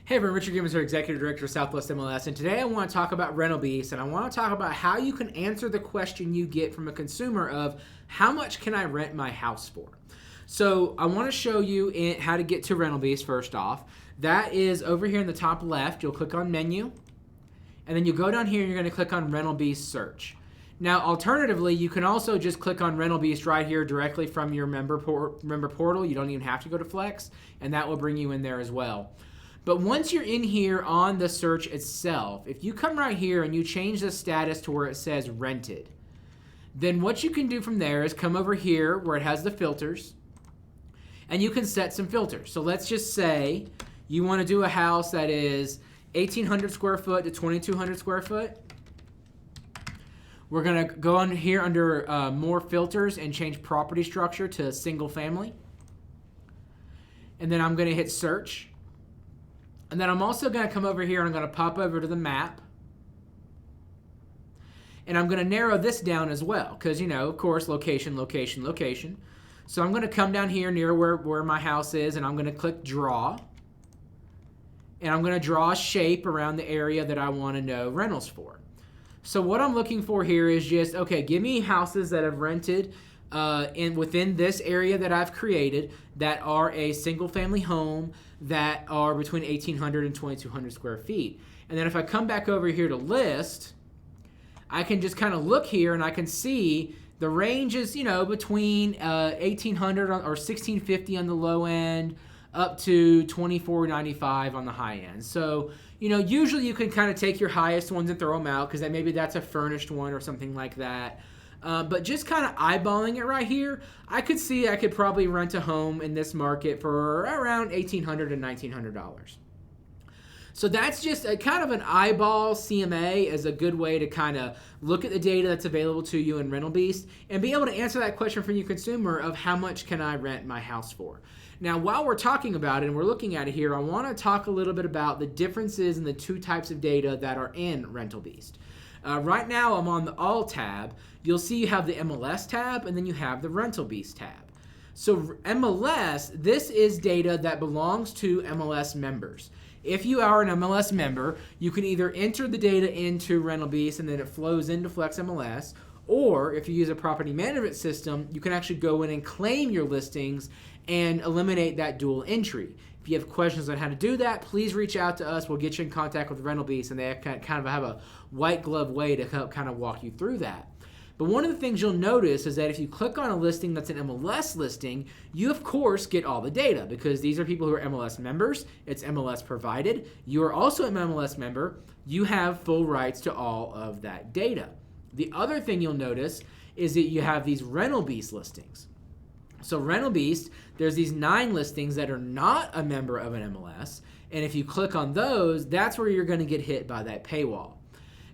Hey everyone, Richard Gibbons here, Executive Director of Southwest MLS, and today I want to talk about Rental Beast, and I want to talk about how you can answer the question you get from a consumer of how much can I rent my house for? So I want to show you how to get to Rental Beast first off. That is over here in the top left. You'll click on Menu, and then you go down here and you're going to click on Rental Beast Search. Now, alternatively, you can also just click on Rental Beast right here directly from your member portal. You don't even have to go to Flex, and that will bring you in there as well. But once you're in here on the search itself, if you come right here and you change the status to where it says rented, then what you can do from there is come over here where it has the filters, and you can set some filters. So let's just say you want to do a house that is 1,800 square foot to 2,200 square foot. We're going to go on here under more filters and change property structure to single family. And then I'm going to hit search. And then I'm also going to come over here and I'm going to pop over to the map. And I'm going to narrow this down as well because, you know, of course, location, location, location. So I'm going to come down here near where my house is and I'm going to click draw. And I'm going to draw a shape around the area that I want to know rentals for. So what I'm looking for here is just, okay, give me houses that have rented within this area that I've created that are a single family home that are between 1,800 and 2,200 square feet. And then if I come back over here to list, I can just kind of look here and I can see the range is, you know, between 1,800 or 1,650 on the low end up to 2,495 on the high end. So, you know, usually you can kind of take your highest ones and throw them out because maybe that's a furnished one or something like that. But just kind of eyeballing it right here, I could see I could probably rent a home in this market for around $1,800 to $1,900. So that's just a kind of an eyeball CMA as a good way to kind of look at the data that's available to you in Rental Beast and be able to answer that question from your consumer of how much can I rent my house for. Now, while we're talking about it and we're looking at it here, I want to talk a little bit about the differences in the two types of data that are in Rental Beast. Right now, I'm on the All tab. You'll see you have the MLS tab, and then you have the Rental Beast tab. So MLS, this is data that belongs to MLS members. If you are an MLS member, you can either enter the data into Rental Beast, and then it flows into Flex MLS, or if you use a property management system, you can actually go in and claim your listings and eliminate that dual entry. If you have questions on how to do that, please reach out to us. We'll get you in contact with Rental Beast, and they kind of have a white glove way to help kind of walk you through that. But one of the things you'll notice is that if you click on a listing that's an MLS listing, you of course get all the data because these are people who are MLS members. It's MLS provided. You are also an MLS member. You have full rights to all of that data. The other thing you'll notice is that you have these Rental Beast listings. So Rental Beast, there's these 9 listings that are not a member of an MLS, and if you click on those, that's where you're going to get hit by that paywall.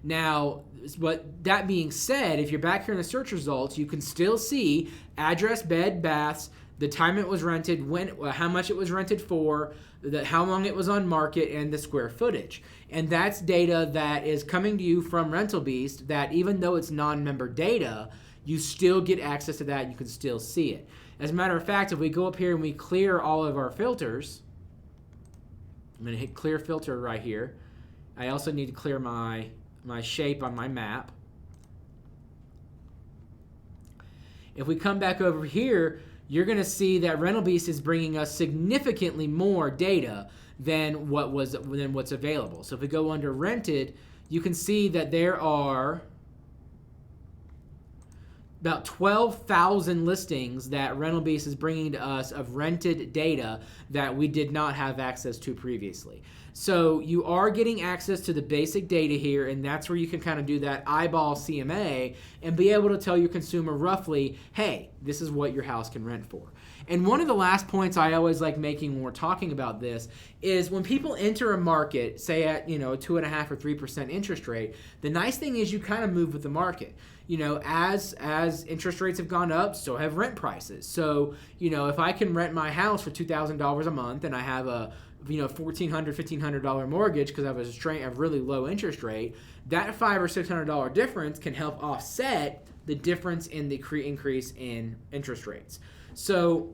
Now, but that being said, if you're back here in the search results, you can still see address, bed, baths, the time it was rented, how much it was rented for, how long it was on market, and the square footage. And that's data that is coming to you from Rental Beast that even though it's non-member data, you still get access to that. You can still see it. As a matter of fact, if we go up here and we clear all of our filters, I'm going to hit clear filter right here. I also need to clear my shape on my map. If we come back over here, you're going to see that Rental Beast is bringing us significantly more data than what's available. So if we go under rented, you can see that there are about 12,000 listings that Rental Beast is bringing to us of rented data that we did not have access to previously. So you are getting access to the basic data here, and that's where you can kind of do that eyeball CMA and be able to tell your consumer roughly, hey, this is what your house can rent for. And one of the last points I always like making when we're talking about this is when people enter a market, say at, you know, 2.5% or 3% interest rate, the nice thing is you kind of move with the market. You know, as interest rates have gone up, so have rent prices. So, you know, if I can rent my house for $2,000 a month and I have a $1,400, $1,500 mortgage because I have a really low interest rate, that $500 or $600 difference can help offset the difference in the increase in interest rates. So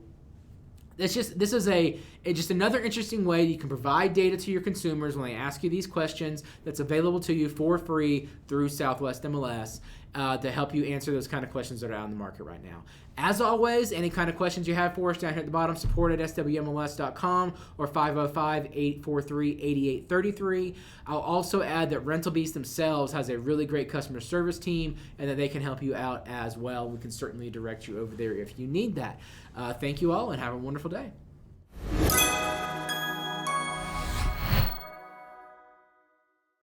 This is a It's just another interesting way you can provide data to your consumers when they ask you these questions that's available to you for free through Southwest MLS to help you answer those kind of questions that are out in the market right now. As always, any kind of questions you have for us down here at the bottom, support at SWMLS.com or 505-843-8833. I'll also add that Rental Beast themselves has a really great customer service team and that they can help you out as well. We can certainly direct you over there if you need that. Thank you all and have a wonderful day.